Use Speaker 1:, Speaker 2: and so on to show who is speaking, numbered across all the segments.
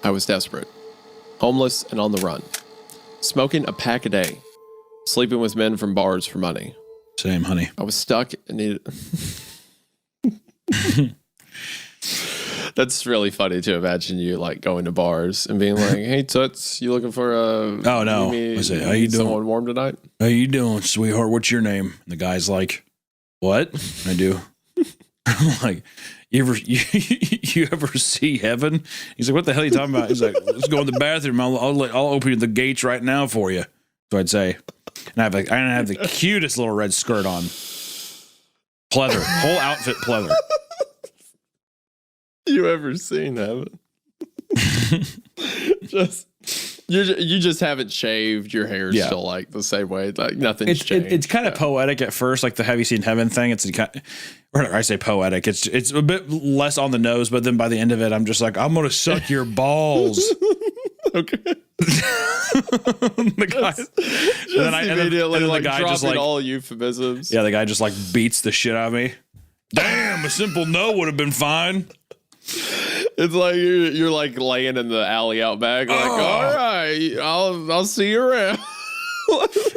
Speaker 1: I was desperate, homeless and on the run, smoking a pack a day, sleeping with men from bars for money.
Speaker 2: Same, honey.
Speaker 1: I was stuck and needed... That's really funny to imagine you like going to bars and being like, "Hey Toots, you looking for a?
Speaker 2: Oh no, I say, how you doing?
Speaker 1: Someone warm tonight?
Speaker 2: How you doing, sweetheart? What's your name?" And the guy's like, "What?" I do. I'm like, you ever see heaven? He's like, "What the hell are you talking about?" He's like, "Let's go in the bathroom. I'll open the gates right now for you." So I'd say, and I have the cutest little red skirt on, pleather, whole outfit pleather.
Speaker 1: You ever seen heaven? You just haven't shaved. Your hair's still like the same way. Like nothing's changed.
Speaker 2: It's kind of poetic at first, like the "Have you seen heaven" thing. It's or I say poetic. It's a bit less on the nose, but then by the end of it, I'm just like, I'm gonna suck your balls.
Speaker 1: Okay.
Speaker 2: The guy,
Speaker 1: and then the guy just like all euphemisms.
Speaker 2: Yeah, the guy just like beats the shit out of me. Damn, a simple no would have been fine.
Speaker 1: It's like you're like laying in the alley out back, like, all right, I'll see you around.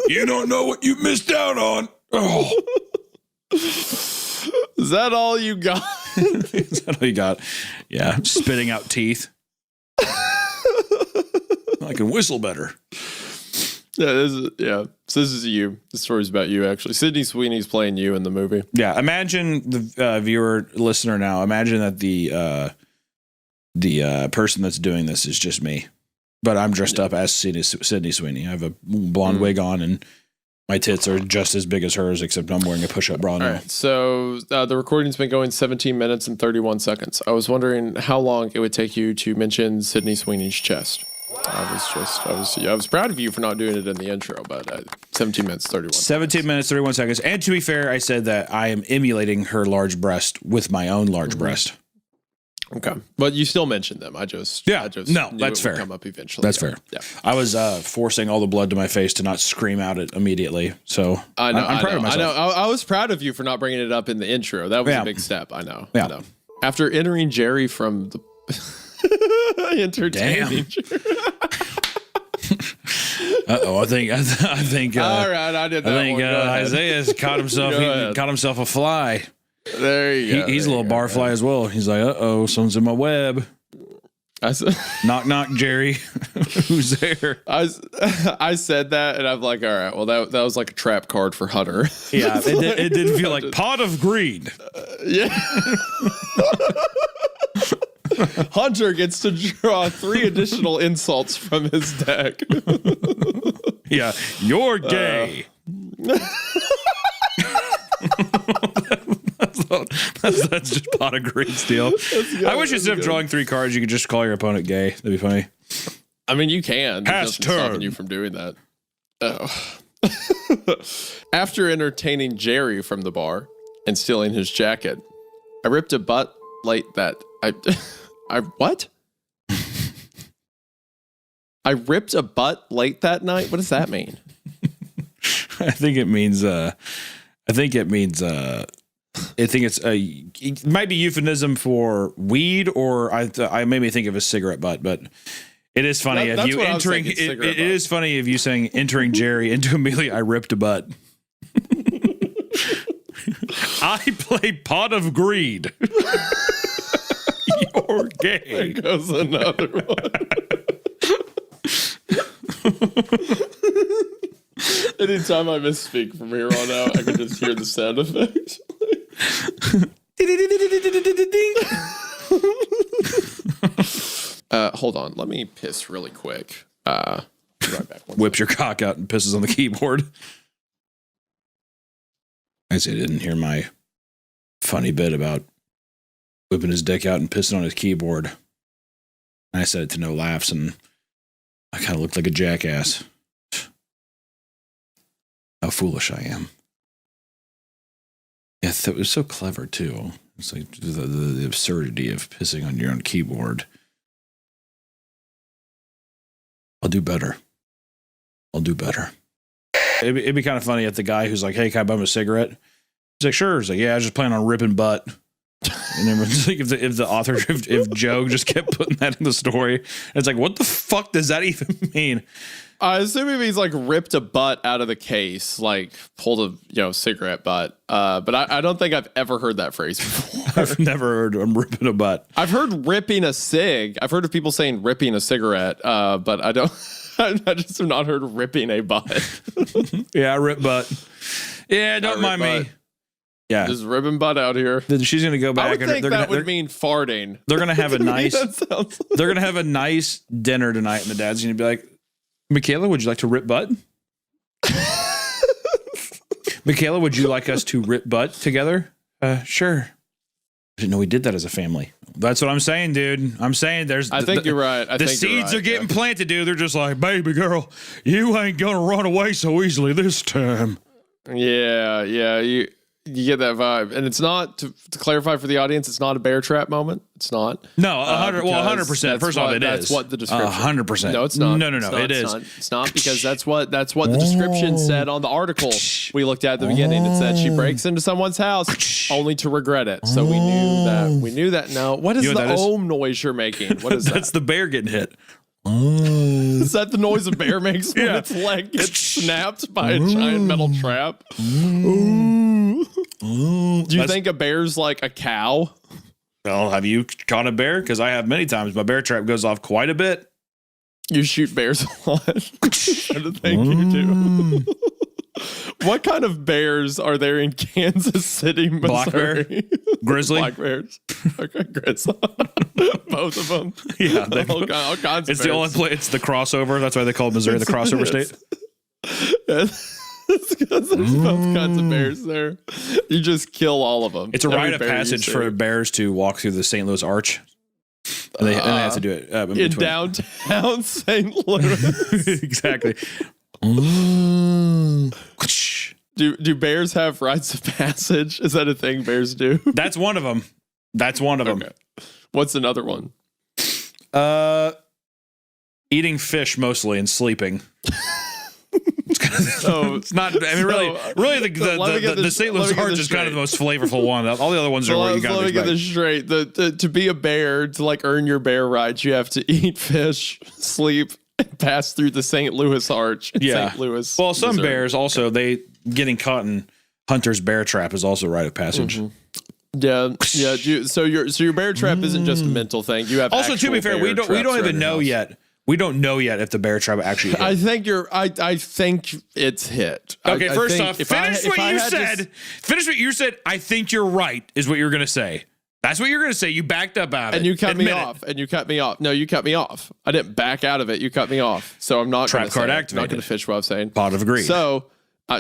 Speaker 2: You don't know what you missed out on. Oh.
Speaker 1: Is that all you got?
Speaker 2: Is that all you got? Yeah, spitting out teeth. I can whistle better.
Speaker 1: Yeah, So this is you. The story's about you, actually. Sydney Sweeney's playing you in the movie.
Speaker 2: Yeah, imagine the viewer, listener now. Imagine that the person that's doing this is just me, but I'm dressed up as Sydney Sweeney. I have a blonde wig on, and my tits are just as big as hers, except I'm wearing a push-up bra now. All right,
Speaker 1: so the recording's been going 17 minutes and 31 seconds. I was wondering how long it would take you to mention Sydney Sweeney's chest. I was proud of you for not doing it in the intro, but 17 minutes, 31
Speaker 2: 17 minutes, 31 seconds. And to be fair, I said that I am emulating her large breast with my own large breast.
Speaker 1: Okay. But you still mentioned them. I just
Speaker 2: no, that's fair.
Speaker 1: Come up eventually.
Speaker 2: That's fair.
Speaker 1: Yeah.
Speaker 2: I was forcing all the blood to my face to not scream out it immediately. So
Speaker 1: I know,
Speaker 2: I'm proud of myself.
Speaker 1: I know. I was proud of you for not bringing it up in the intro. That was a big step. I know.
Speaker 2: Yeah.
Speaker 1: I know. After entering Jerry from the entertaining.
Speaker 2: I think.
Speaker 1: All right, I did that.
Speaker 2: I think Isaiah's caught himself a fly.
Speaker 1: There you go.
Speaker 2: He's a little barfly as well. He's like, someone's in my web.
Speaker 1: I said,
Speaker 2: knock, knock, Jerry. Who's there?
Speaker 1: I said that, and I'm like, all right, well, that was like a trap card for Hunter.
Speaker 2: Yeah, it did feel like pot of greed.
Speaker 1: Yeah. Hunter gets to draw 3 additional insults from his deck.
Speaker 2: Yeah, you're gay. That's just pot of greed steal. I wish instead of drawing 3 cards, you could just call your opponent gay. That'd be funny.
Speaker 1: I mean, you can.
Speaker 2: Pass turn.
Speaker 1: Stopping you from doing that. After entertaining Jerry from the bar and stealing his jacket, I ripped a butt late that I what? I ripped a butt late that night? What does that mean?
Speaker 2: I think it might be euphemism for weed, or I made me think of a cigarette butt, but it is funny if you entering it is funny if you saying entering Jerry into immediately I ripped a butt. I play pot of greed. You're gay.
Speaker 1: There goes another one. Anytime I misspeak from here on out, I can just hear the sound effects. Hold on, let me piss really quick. Right back.
Speaker 2: Whips your cock out and pisses on the keyboard. I didn't hear my funny bit about whipping his dick out and pissing on his keyboard. And I said it to no laughs, and I kind of looked like a jackass. How foolish I am. Yeah, it was so clever, too. It's like the absurdity of pissing on your own keyboard. I'll do better. It'd be kind of funny if the guy who's like, hey, can I bum a cigarette? He's like, sure. He's like, yeah, I was just planning on ripping butt. And then like, if the author, if Joe just kept putting that in the story, it's like, what the fuck does that even mean?
Speaker 1: I assume he means like ripped a butt out of the case, like pulled a cigarette butt. But I don't think I've ever heard that phrase before.
Speaker 2: I've never heard I'm ripping a butt.
Speaker 1: I've heard ripping a cig. I've heard of people saying ripping a cigarette, but I don't. I just have not heard ripping a butt.
Speaker 2: Yeah, rip butt. Yeah, don't mind
Speaker 1: butt.
Speaker 2: me. Yeah,
Speaker 1: just ripping butt out here.
Speaker 2: Then she's gonna go back.
Speaker 1: I would think that would mean farting.
Speaker 2: They're gonna have a nice.
Speaker 1: Sounds
Speaker 2: They're gonna have a nice dinner tonight, and the dad's gonna be like, "Michaela, would you like to rip butt? Michaela, would you like us to rip butt together? Sure." I didn't know we did that as a family. That's what I'm saying, dude. I'm saying there's.
Speaker 1: I think you're right.
Speaker 2: The seeds are getting planted, dude. They're just like, baby girl, you ain't gonna run away so easily this time.
Speaker 1: Yeah. You get that vibe, and it's not to clarify for the audience. It's not a bear trap moment. It's not.
Speaker 2: No, 100%. First off, it is.
Speaker 1: That's what the description.
Speaker 2: 100%.
Speaker 1: No, it's not.
Speaker 2: No. It is.
Speaker 1: It's not because that's what the description said on the article we looked at the beginning. It said she breaks into someone's house only to regret it. So we knew that. We knew that. No, what is the ohm noise you're making? What is that?
Speaker 2: That's the bear getting hit.
Speaker 1: Is that the noise a bear makes when its leg gets snapped by a giant metal trap? Do you think a bear's like a cow?
Speaker 2: Well, have you caught a bear? Because I have many times. My bear trap goes off quite a bit.
Speaker 1: You shoot bears a lot. I don't think you do. What kind of bears are there in Kansas City, Missouri?
Speaker 2: Black bear? Grizzly?
Speaker 1: Black bears. Okay, grizzly. Both of them.
Speaker 2: Yeah.
Speaker 1: All kinds
Speaker 2: it's
Speaker 1: of
Speaker 2: the only place. It's the crossover. That's why they call Missouri the crossover state.
Speaker 1: It's because there's both kinds of bears there. You just kill all of them.
Speaker 2: It's a rite of passage for bears to walk through the St. Louis Arch. And they have to do it
Speaker 1: in downtown St. Louis.
Speaker 2: Exactly.
Speaker 1: Do bears have rites of passage? Is that a thing bears do?
Speaker 2: That's one of them. Okay.
Speaker 1: What's another one?
Speaker 2: Eating fish mostly and sleeping. It's not. I mean, really, the St. Louis Arch is kind of the most flavorful one. All the other ones are where you got to.
Speaker 1: Let me get this straight. To be a bear, to like earn your bear rights, you have to eat fish, sleep, and pass through the St. Louis Arch. St. Louis.
Speaker 2: Well, some bears also getting caught in Hunter's bear trap is also a rite of passage.
Speaker 1: Mm-hmm. Yeah. So your bear trap isn't just a mental thing. You have
Speaker 2: also, to be fair, we don't even know yet. We don't know yet if the bear trap actually hit.
Speaker 1: I think I think it's hit.
Speaker 2: Okay, first off, finish what you said. Finish what you said. I think you're right, is what you're going to say. That's what you're going to say. You backed up out of it.
Speaker 1: And you cut me off. No, you cut me off. I didn't back out of it. You cut me off. So I'm not going to
Speaker 2: trap card activated.
Speaker 1: I'm not going to fish what I'm saying.
Speaker 2: Pot of agreed.
Speaker 1: So,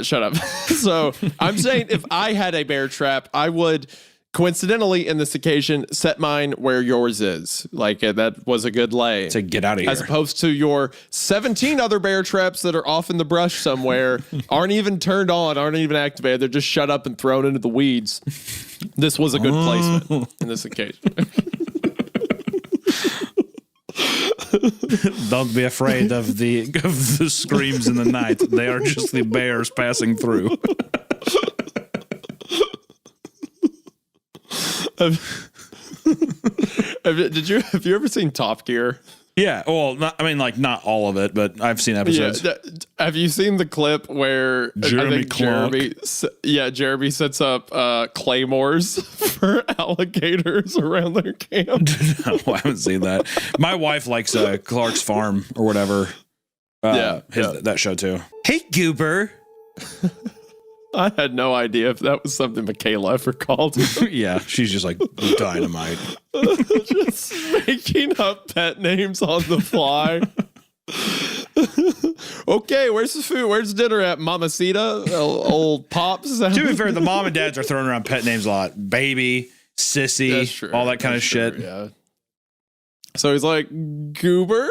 Speaker 1: shut up. So I'm saying if I had a bear trap, I would coincidentally, in this occasion, set mine where yours is. Like, that was a good lay.
Speaker 2: To get out of here.
Speaker 1: As opposed to your 17 other bear traps that are off in the brush somewhere, aren't even turned on, aren't even activated. They're just shut up and thrown into the weeds. This was a good placement in this occasion.
Speaker 2: Don't be afraid of the screams in the night. They are just the bears passing through.
Speaker 1: Have you ever seen Top Gear?
Speaker 2: Yeah, well, not all of it, but I've seen episodes.
Speaker 1: Yeah, have you seen the clip where Jeremy sets up claymores for alligators around their camp?
Speaker 2: No, I haven't seen that. My wife likes Clark's Farm or whatever. That show too. Hey, Goober.
Speaker 1: I had no idea if that was something Michaela ever called him.
Speaker 2: Yeah, she's just like dynamite.
Speaker 1: Just making up pet names on the fly. Okay, where's the food? Where's dinner at? Mamacita? Old Pops?
Speaker 2: To be fair, the mom and dads are throwing around pet names a lot. Baby, sissy, all that kind of shit.
Speaker 1: Yeah. So he's like, Goober?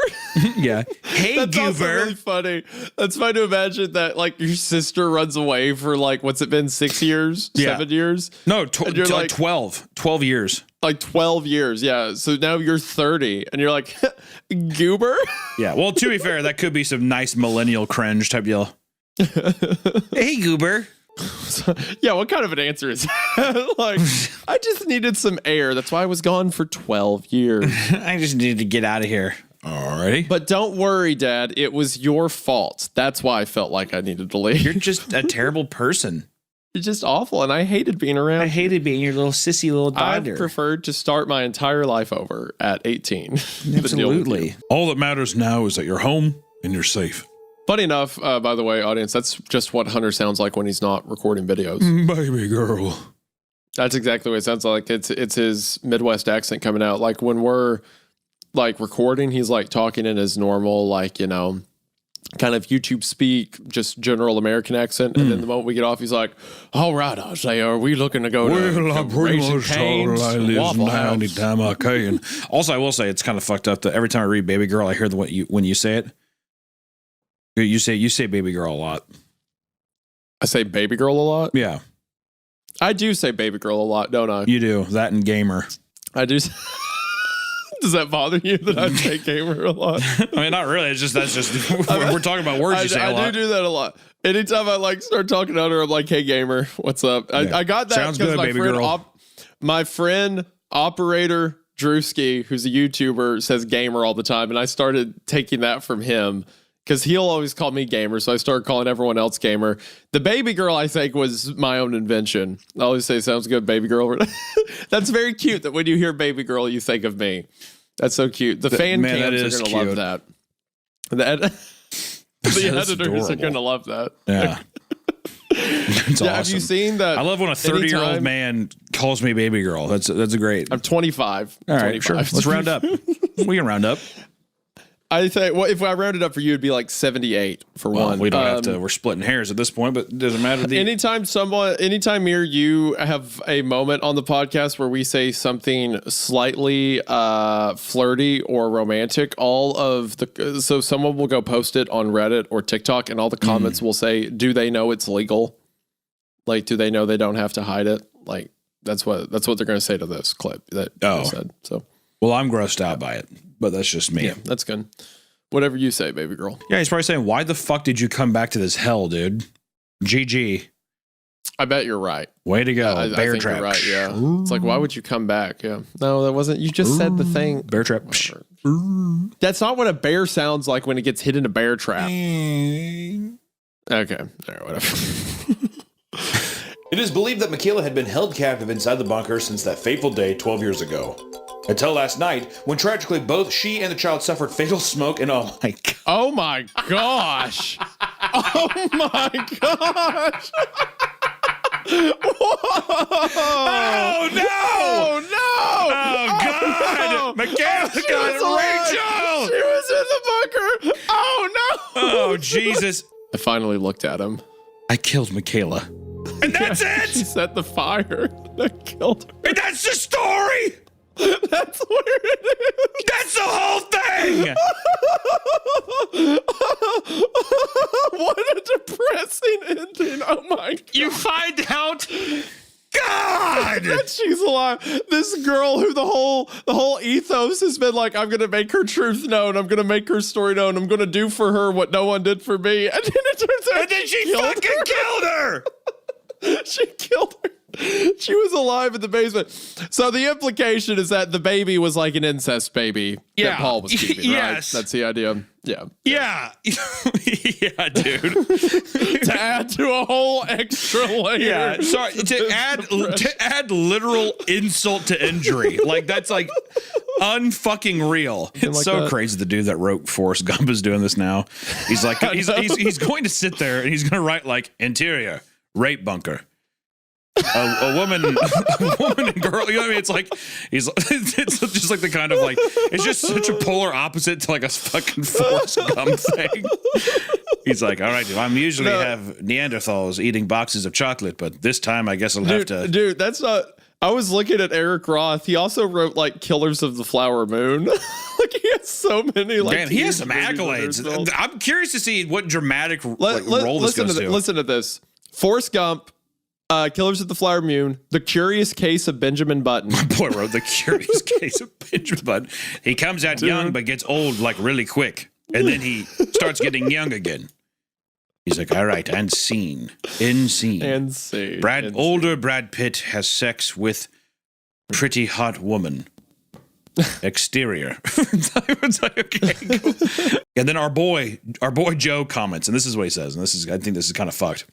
Speaker 2: Yeah. Hey,
Speaker 1: That's
Speaker 2: Goober.
Speaker 1: Also really funny. That's funny to imagine that, like, your sister runs away for, like, what's it been, 6 years?
Speaker 2: Yeah.
Speaker 1: 7 years?
Speaker 2: No, like 12 years.
Speaker 1: Like 12 years, yeah. So now you're 30, and you're like, Goober?
Speaker 2: Yeah, well, to be fair, that could be some nice millennial cringe type deal. Hey, Goober.
Speaker 1: Yeah, what kind of an answer is that? Like, I just needed some air. That's why I was gone for 12 years.
Speaker 2: I just needed to get out of here. Alrighty.
Speaker 1: But don't worry, Dad. It was your fault. That's why I felt like I needed to leave.
Speaker 2: You're just a terrible person.
Speaker 1: You're just awful, and I hated being around.
Speaker 2: I hated being your little sissy little daughter.
Speaker 1: I preferred to start my entire life over at 18.
Speaker 2: Absolutely. All that matters now is that you're home and you're safe.
Speaker 1: Funny enough, by the way, audience, that's just what Hunter sounds like when he's not recording videos.
Speaker 2: Baby girl.
Speaker 1: That's exactly what it sounds like. It's his Midwest accent coming out. Like when we're like recording, he's like talking in his normal, like, you know, kind of YouTube speak, just general American accent. And then the moment we get off, he's like, all right, I say, are we looking to go to
Speaker 2: I pretty
Speaker 1: Raising
Speaker 2: much
Speaker 1: Cane's,
Speaker 2: told I live
Speaker 1: Waffle
Speaker 2: now
Speaker 1: House?
Speaker 2: anytime I can. Also, I will say it's kind of fucked up that every time I read baby girl, I hear when you say it. You say baby girl a lot.
Speaker 1: I say baby girl a lot?
Speaker 2: Yeah.
Speaker 1: I do say baby girl a lot, don't I?
Speaker 2: You do. That and gamer.
Speaker 1: I do. Does that bother you that I say gamer a lot?
Speaker 2: I mean, not really. It's just we're talking about words you say a lot.
Speaker 1: I do that a lot. Anytime I like start talking to her, I'm like, "Hey, gamer, what's up?" I got that.
Speaker 2: Sounds good, baby girl.
Speaker 1: My friend operator Drewski, who's a YouTuber, says gamer all the time, and I started taking that from him because he'll always call me gamer, so I started calling everyone else gamer. The baby girl, I think, was my own invention. I always say, "Sounds good, baby girl." That's very cute that when you hear baby girl, you think of me. That's so cute. The fan cams are going to love that. The editors are going to love that.
Speaker 2: Yeah. That's awesome.
Speaker 1: Have you seen that?
Speaker 2: I love when a 30-year-old man calls me baby girl. That's a great.
Speaker 1: I'm 25.
Speaker 2: All right, 25. Sure. Let's round up. We can round up.
Speaker 1: I think, well, if I rounded up for you, it'd be like 78 for one.
Speaker 2: We don't have to. We're splitting hairs at this point, but it doesn't matter.
Speaker 1: Anytime me or you have a moment on the podcast where we say something slightly flirty or romantic, so someone will go post it on Reddit or TikTok, and all the comments will say, "Do they know it's legal? Like, do they know they don't have to hide it?" Like, that's what they're going to say to this clip that I said. So,
Speaker 2: well, I'm grossed out by it. But that's just me.
Speaker 1: Yeah, that's good. Whatever you say, baby girl.
Speaker 2: Yeah, he's probably saying, why the fuck did you come back to this hell, dude? GG.
Speaker 1: I bet you're right.
Speaker 2: Way to go.
Speaker 1: I
Speaker 2: Bear
Speaker 1: think
Speaker 2: trap.
Speaker 1: You're right, yeah. It's like, why would you come back? Yeah. No, that wasn't. You just said the thing.
Speaker 2: Bear trap.
Speaker 1: That's not what a bear sounds like when it gets hit in a bear trap. Okay. All right, whatever.
Speaker 3: It is believed that Michaela had been held captive inside the bunker since that fateful day 12 years ago. Until last night, when tragically both she and the child suffered fatal smoke and oh my god.
Speaker 1: Oh my gosh. Oh my gosh.
Speaker 2: Oh no!
Speaker 1: Oh no!
Speaker 2: Oh god!
Speaker 1: Oh,
Speaker 2: Michaela got Rachel!
Speaker 1: She was in the bunker! Oh no!
Speaker 2: Oh Jesus!
Speaker 1: I finally looked at him.
Speaker 2: I killed Michaela. And that's
Speaker 1: She
Speaker 2: it!
Speaker 1: set the fire that killed her.
Speaker 2: And that's the story!
Speaker 1: That's where it is.
Speaker 2: That's the whole thing!
Speaker 1: What a depressing ending. Oh my god.
Speaker 2: You find out, God,
Speaker 1: that she's alive. This girl who the whole ethos has been like, I'm gonna make her truth known, I'm gonna make her story known, I'm gonna do for her what no one did for me. And then it turns out,
Speaker 2: and then she fucking killed her.
Speaker 1: She killed her. She was alive in the basement. So the implication is that the baby was like an incest baby that Paul was keeping,
Speaker 2: yes.
Speaker 1: right? That's the idea. Yeah.
Speaker 2: Yeah. Yeah, dude.
Speaker 1: To add to a whole extra layer.
Speaker 2: Yeah. Sorry, to add literal insult to injury. Like that's like unfucking real. It's
Speaker 1: like
Speaker 2: so
Speaker 1: that.
Speaker 2: crazy the dude that wrote Forrest Gump is doing this now. He's like he's going to sit there and he's going to write like interior rape bunker. A woman and girl, you know what I mean? It's like it's just like the kind of like it's just such a polar opposite to like a fucking Forrest Gump thing. He's like, all right, dude, I'm usually have Neanderthals eating boxes of chocolate, but this time I guess I'll have to.
Speaker 1: Dude, that's not. I was looking at Eric Roth. He also wrote like Killers of the Flower Moon. Like he has so many like.
Speaker 2: Man, he has some accolades. I'm curious to see what dramatic role this goes to.
Speaker 1: Listen to this: Forrest Gump. Killers of the Flower Moon, The Curious Case of Benjamin Button.
Speaker 2: My boy wrote The Curious Case of Benjamin Button. He comes out young but gets old like really quick. And then he starts getting young again. He's like, all right, and scene. In scene.
Speaker 1: And see.
Speaker 2: Older Brad Pitt has sex with pretty hot woman. Exterior. It's like, okay, cool. And then our boy Joe comments, and this is what he says, and I think this is kind of fucked.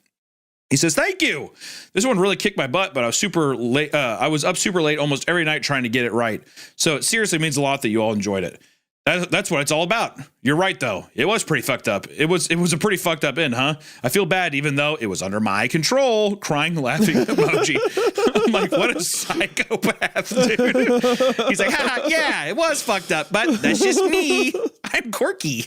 Speaker 2: He says, "Thank you. This one really kicked my butt, but I was super late. I was up super late almost every night trying to get it right. So it seriously means a lot that you all enjoyed it. That's what it's all about. You're right, though. It was pretty fucked up. It was a pretty fucked up end, huh? I feel bad, even though it was under my control. Crying, laughing emoji. I'm like, what a psychopath, dude. He's like, haha, yeah, it was fucked up, but that's just me. I'm quirky.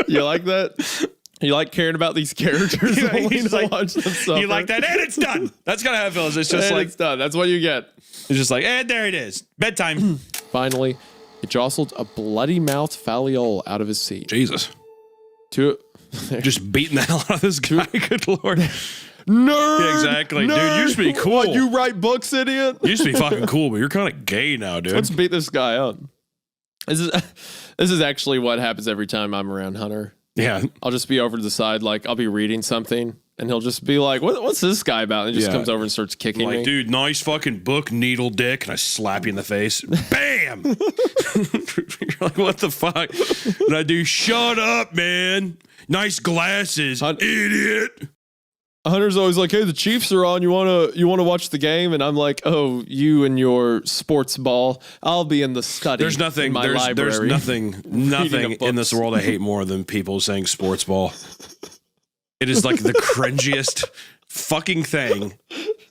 Speaker 1: You like that? You like caring about these characters?
Speaker 2: Yeah,
Speaker 1: only
Speaker 2: he's
Speaker 1: to
Speaker 2: like,
Speaker 1: watch them suffer?
Speaker 2: You like that, and it's done. That's kind of how it feels. It's just
Speaker 1: And
Speaker 2: like
Speaker 1: it's done. That's what you get.
Speaker 2: it's just like, and there it is, bedtime.
Speaker 1: Finally, he jostled a bloody mouthed Faliol out of his seat.
Speaker 2: Jesus,
Speaker 1: Just
Speaker 2: beating the hell out of this guy. Good lord,
Speaker 1: nerd.
Speaker 2: Yeah, exactly,
Speaker 1: nerd.
Speaker 2: dude. You used to be cool.
Speaker 1: What, you write books, idiot?
Speaker 2: You used to be fucking cool, but you're kind of gay now, dude.
Speaker 1: Let's beat this guy up. This is actually what happens every time I'm around Hunter.
Speaker 2: Yeah,
Speaker 1: I'll just be over to the side, like I'll be reading something, and he'll just be like, "What's this guy about?" And he just comes over and starts kicking me.
Speaker 2: dude, nice fucking book, needle dick, and I slap you in the face. Bam! You're like, what the fuck? And I do, shut up, man. Nice glasses, idiot.
Speaker 1: Hunter's always like, "Hey, the Chiefs are on. You wanna watch the game?" And I'm like, "Oh, you and your sports ball. I'll be in the study.
Speaker 2: There's nothing.
Speaker 1: In my
Speaker 2: There's
Speaker 1: library,
Speaker 2: nothing in this world I hate more than people saying sports ball. It is like the cringiest fucking thing.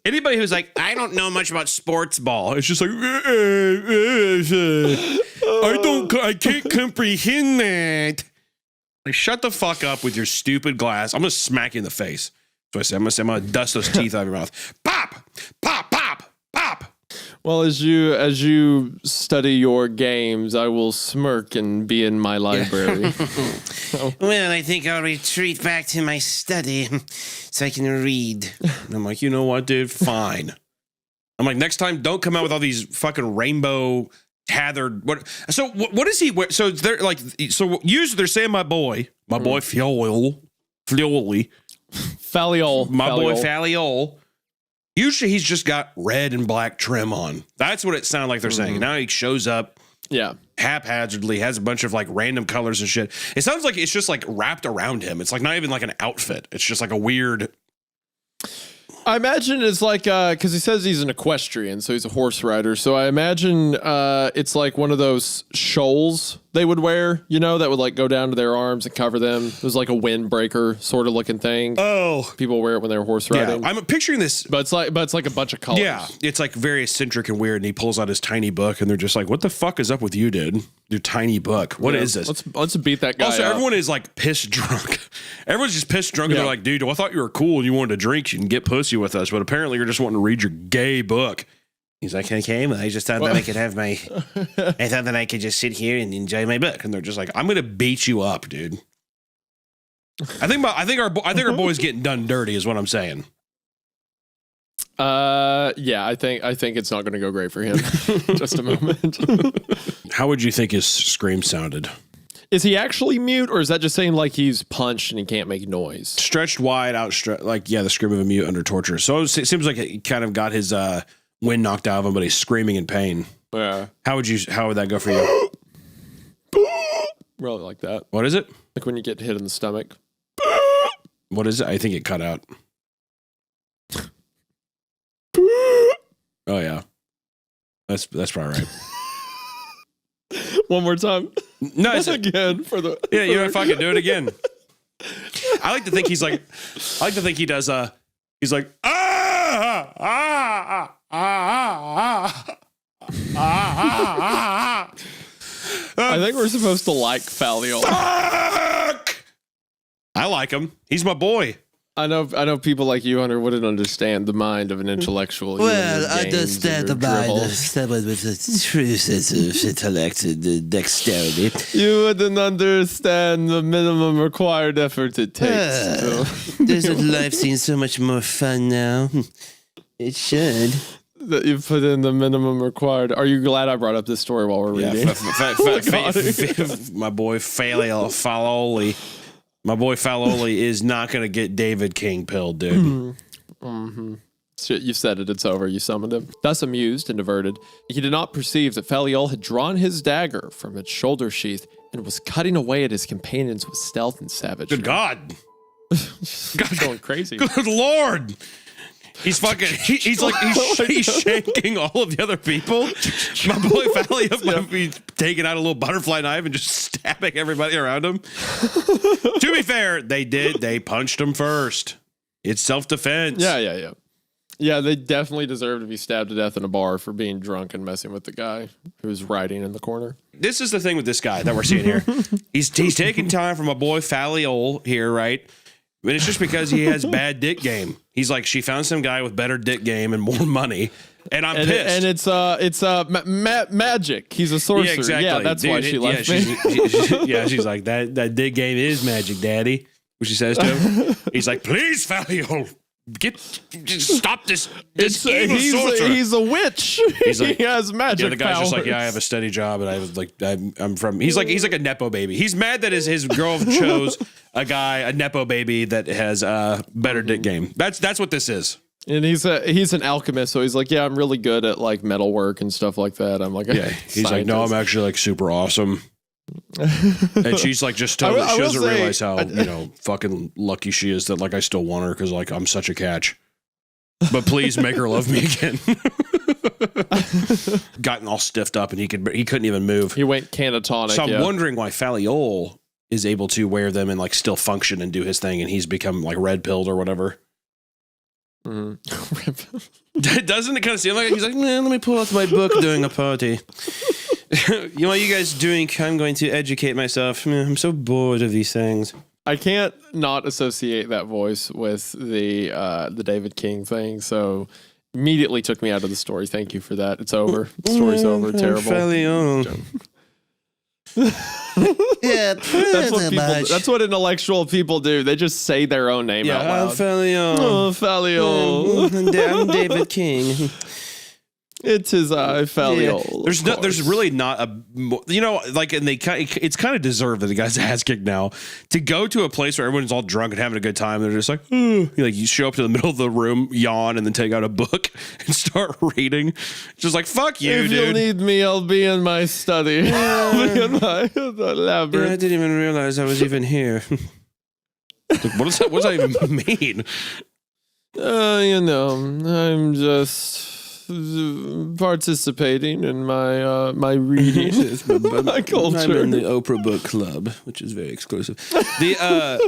Speaker 2: Anybody who's like, I don't know much about sports ball. It's just like, I can't comprehend that. Like, shut the fuck up with your stupid glass. I'm gonna smack you in the face. So I say, I'm gonna dust those teeth out of your mouth. Pop, pop, pop, pop.
Speaker 1: Well, as you study your games, I will smirk and be in my library.
Speaker 4: Well, I think I'll retreat back to my study so I can read.
Speaker 2: And I'm like, you know what, dude? Fine. I'm like, next time, don't come out with all these fucking rainbow tethered. What is he? So they're like, so usually they're saying my boy Faliol, my boy Faliol. Usually he's just got red and black trim on. That's what it sounded like they're saying. Now he shows up, haphazardly, has a bunch of like random colors and shit. It sounds like it's just like wrapped around him. It's like not even like an outfit. It's just like a weird.
Speaker 1: I imagine it's like, because he says he's an equestrian, so he's a horse rider. So I imagine it's like one of those shoals they would wear, that would like go down to their arms and cover them. It was like a windbreaker sort of looking thing.
Speaker 2: Oh,
Speaker 1: people wear it when they're horse riding.
Speaker 2: Yeah, I'm picturing this,
Speaker 1: but it's like a bunch of colors.
Speaker 2: Yeah, it's like very eccentric and weird. And he pulls out his tiny book, and they're just like, "What the fuck is up with you, dude? Your tiny book? What is this?"
Speaker 1: Let's beat that guy.
Speaker 2: Also,
Speaker 1: up.
Speaker 2: everyone is like pissed drunk. Everyone's just pissed drunk, and they're like, "Dude, I thought you were cool and you wanted to drink and get pussy with us, but apparently you're just wanting to read your gay book."
Speaker 4: He's like, okay, well, I just thought that I could have I thought that I could just sit here and enjoy my book.
Speaker 2: And they're just like, "I'm gonna beat you up, dude." I think our boy's getting done dirty, is what I'm saying.
Speaker 1: Yeah, I think it's not going to go great for him. Just a moment.
Speaker 2: How would you think his scream sounded?
Speaker 1: Is he actually mute, or is that just saying like he's punched and he can't make noise?
Speaker 2: Stretched wide, the scream of a mute under torture. So it seems like he kind of got his wind knocked out of him, but he's screaming in pain.
Speaker 1: Yeah.
Speaker 2: How would that go for you?
Speaker 1: Really like that.
Speaker 2: What is it?
Speaker 1: Like when you get hit in the stomach.
Speaker 2: What is it? I think it cut out. Oh yeah. That's probably right.
Speaker 1: One more time.
Speaker 2: No,
Speaker 1: again for the.
Speaker 2: Yeah, you know, fucking do it again. I like to think he does. He's like
Speaker 1: I think we're supposed to like Faliol.
Speaker 2: Fuck! I like him. He's my boy.
Speaker 1: I know people like you, Hunter, wouldn't understand the mind of an intellectual.
Speaker 4: Well, I understand the mind of someone with a true sense of intellect and dexterity.
Speaker 1: You wouldn't understand the minimum required effort it takes.
Speaker 4: Doesn't life seem so much more fun now? It should.
Speaker 1: That you put in the minimum required. Are you glad I brought up this story while we're reading?
Speaker 2: My boy Falioli. My boy Faloli is not going to get David King pilled, dude.
Speaker 1: Shit, you said it. It's over. You summoned him. Thus amused and diverted, he did not perceive that Faliol had drawn his dagger from its shoulder sheath and was cutting away at his companions with stealth and savagery.
Speaker 2: Good God.
Speaker 1: God, going crazy.
Speaker 2: Good Lord. He's fucking, he's shanking all of the other people. My boy Faliol might be taking out a little butterfly knife and just stabbing everybody around him. To be fair, they punched him first. It's self-defense.
Speaker 1: Yeah. Yeah, they definitely deserve to be stabbed to death in a bar for being drunk and messing with the guy who's riding in the corner.
Speaker 2: This is the thing with this guy that we're seeing here. He's taking time from my boy Faliol here, right? But it's just because he has bad dick game. He's like, she found some guy with better dick game and more money, and I'm pissed.
Speaker 1: And it's magic. He's a sorcerer.
Speaker 2: Yeah, exactly.
Speaker 1: Yeah, that's why she left me.
Speaker 2: She's like, that dick game is magic, daddy. What she says to him. He's like, please, Faliol, stop this evil sorcerer.
Speaker 1: He's a witch.
Speaker 2: He's like,
Speaker 1: he has magic
Speaker 2: the guy's
Speaker 1: powers.
Speaker 2: just like, yeah, I have a steady job, and I'm from. He's like a nepo baby. He's mad that his girl chose a nepo baby that has better dick game. That's what this is.
Speaker 1: And he's an alchemist, so he's like, yeah, I'm really good at like metal work and stuff like that. I'm like,
Speaker 2: yeah. He's like, no, I'm actually like super awesome. And she's like, just totally, she doesn't realize how fucking lucky she is that like I still want her because like I'm such a catch. But please make her love me again. Gotten all stiffed up and he couldn't even move.
Speaker 1: He went catatonic.
Speaker 2: So I'm wondering why Faliol is able to wear them and like still function and do his thing, and he's become like red pilled or whatever. Doesn't it kind of seem like he's like, man, let me pull out my book during a party. You know what you guys doing? I'm going to educate myself. I'm so bored of these things.
Speaker 1: I can't not associate that voice with the David King thing, so immediately took me out of the story. Thank you for that. It's over. The story's over. Terrible.
Speaker 4: Yeah,
Speaker 1: that's what intellectual people do. They just say their own name out loud.
Speaker 2: Faliol.
Speaker 1: Oh, Faliol.
Speaker 2: I'm David King.
Speaker 1: It's his Faliol.
Speaker 2: Yeah. There's really not a, like, and it's kind of deserved that the guy's ass kicked now to go to a place where everyone's all drunk and having a good time. They're just like, you show up to the middle of the room, yawn, and then take out a book and start reading. Just like, fuck you,
Speaker 1: if
Speaker 2: dude.
Speaker 1: If you'll need me, I'll be in my study. I'll be in my labyrinth.
Speaker 2: I didn't even realize I was even here. What does that even mean?
Speaker 1: I'm just participating in my reading. My culture.
Speaker 2: I'm in the Oprah Book Club, which is very exclusive. Here,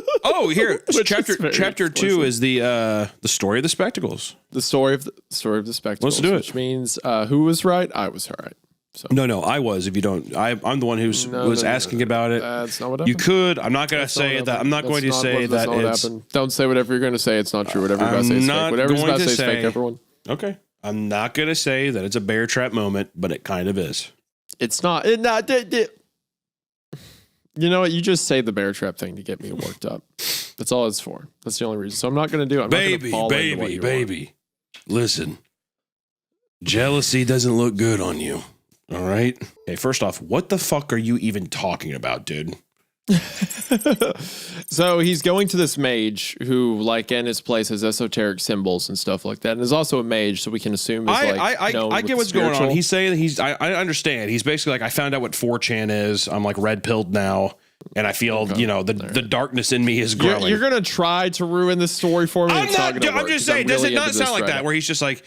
Speaker 2: chapter 2 is the story of the spectacles.
Speaker 1: The story of the spectacles.
Speaker 2: Let's do it.
Speaker 1: Which means who was right? I was right. So.
Speaker 2: No, I was. If you don't, I'm the one who was asking about it.
Speaker 1: That's not what happened.
Speaker 2: You could. I'm not going to say that. I'm not going to say that it's.
Speaker 1: Don't say whatever you're going to say. It's not true. Whatever you're about to say is fake. Whatever you're about to say is fake, everyone.
Speaker 2: Okay. I'm not going to say that it's a bear trap moment, but it kind of is.
Speaker 1: It's not. You know what? You just say the bear trap thing to get me worked up. That's all it's for. That's the only reason. So I'm not going to do it.
Speaker 2: Baby. Listen. Jealousy doesn't look good on you. All right? Okay, first off, what the fuck are you even talking about, dude?
Speaker 1: So he's going to this mage who, like, in his place has esoteric symbols and stuff like that, and is also a mage, so we can assume is
Speaker 2: I get what's going on. He's saying that I understand. He's basically like, I found out what 4chan is. I'm like red pilled now, and I feel the darkness in me is growing.
Speaker 1: You're gonna try to ruin this story for me.
Speaker 2: I'm just saying. Does it not sound like that? Where he's like,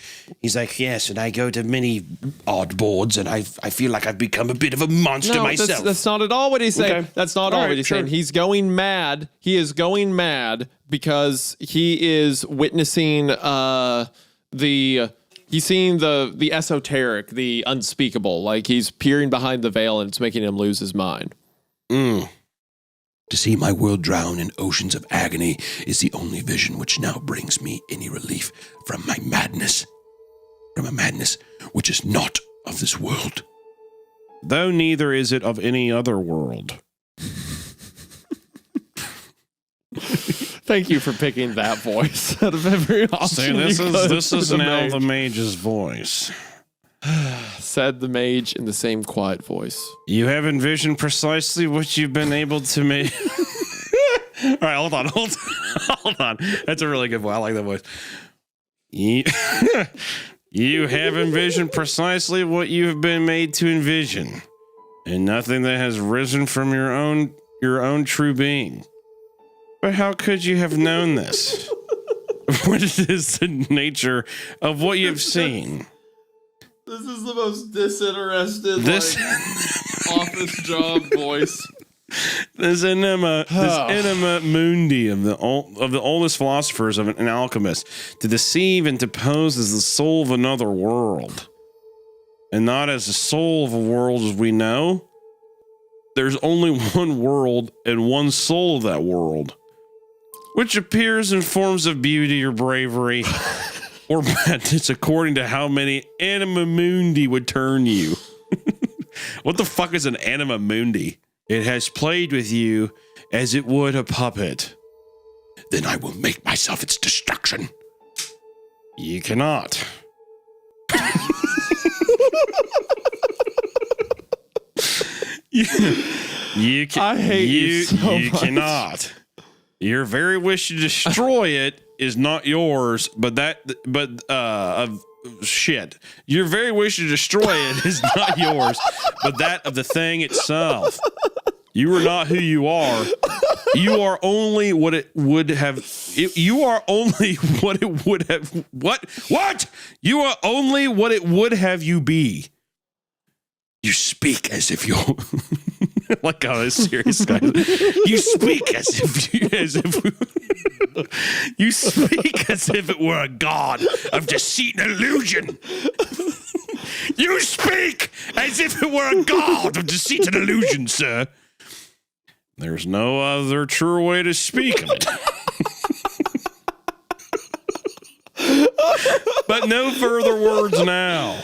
Speaker 2: yes, and I go to many odd boards, and I feel like I've become a bit of a monster myself.
Speaker 1: That's not at all what he's saying.
Speaker 2: Okay.
Speaker 1: That's not all what he's saying. He's going mad. He is going mad because he is witnessing he's seeing the esoteric, the unspeakable. Like he's peering behind the veil, and it's making him lose his mind.
Speaker 5: To see my world drown in oceans of agony is the only vision which now brings me any relief from my madness. From a madness which is not of this world.
Speaker 2: Though neither is it of any other world.
Speaker 1: Thank you for picking that voice out of every option.
Speaker 2: This is now the mage's voice.
Speaker 1: Said the mage in the same quiet voice.
Speaker 2: You have envisioned precisely what you've been able to make. All right, hold on. That's a really good voice. I like that voice. You have envisioned precisely what you have been made to envision, and nothing that has risen from your own true being. But how could you have known this? What is the nature of what you have seen?
Speaker 1: This is the most disinterested office job voice.
Speaker 2: This Anima Mundi of the oldest philosophers of an alchemist, to deceive and to pose as the soul of another world, and not as the soul of a world as we know. There's only one world and one soul of that world, which appears in forms of beauty or bravery or madness according to how many Anima Mundi would turn you. What the fuck is an Anima Mundi? It has played with you as it would a puppet.
Speaker 5: Then I will make myself its destruction.
Speaker 2: You cannot. You
Speaker 1: I hate you so
Speaker 2: you
Speaker 1: much.
Speaker 2: Cannot. Your very wish to destroy it is not yours, shit. Your very wish to destroy it is not yours, but that of the thing itself. You are not who you are. You are only what it would have. You are only what it would have. What? You are only what it would have you be.
Speaker 5: You speak as if you
Speaker 2: Like, oh, this serious guy. You speak as if you speak as if it were a god of deceit and illusion. You speak as if it were a god of deceit and illusion, sir. There's no other true way to speak of it. But no further words now.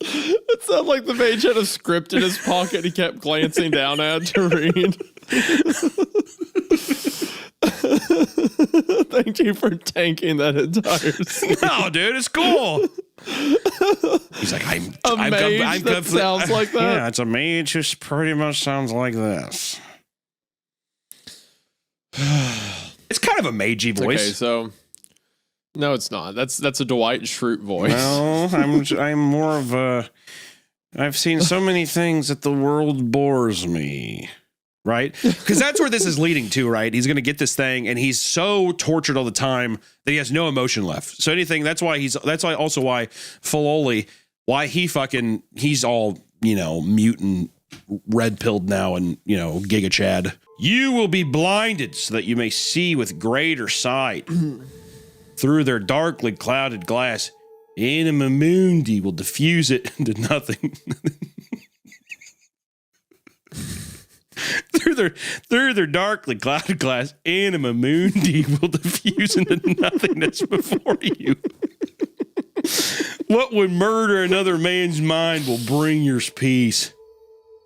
Speaker 1: It sounded like the mage had a script in his pocket he kept glancing down at to read. Thank you for tanking that entire scene.
Speaker 2: No, dude, it's cool.
Speaker 5: He's like, I'm
Speaker 1: mage that sounds like that?
Speaker 2: Yeah, it's a mage who pretty much sounds like this. It's kind of a magey voice.
Speaker 1: Okay, so no, it's not. That's a Dwight Schrute voice.
Speaker 2: No, I'm more of a. I've seen so many things that the world bores me. Right? Because that's where this is leading to, right? He's going to get this thing, and he's so tortured all the time that he has no emotion left. So anything, that's why Filoli, why he's all, mutant, red-pilled now and, Giga Chad. You will be blinded so that you may see with greater sight. Through their darkly clouded glass, Anima Mundi will diffuse it into nothing. Through their darkly clouded glass, Anima Mundi will diffuse into nothingness before you. What would murder another man's mind will bring your peace.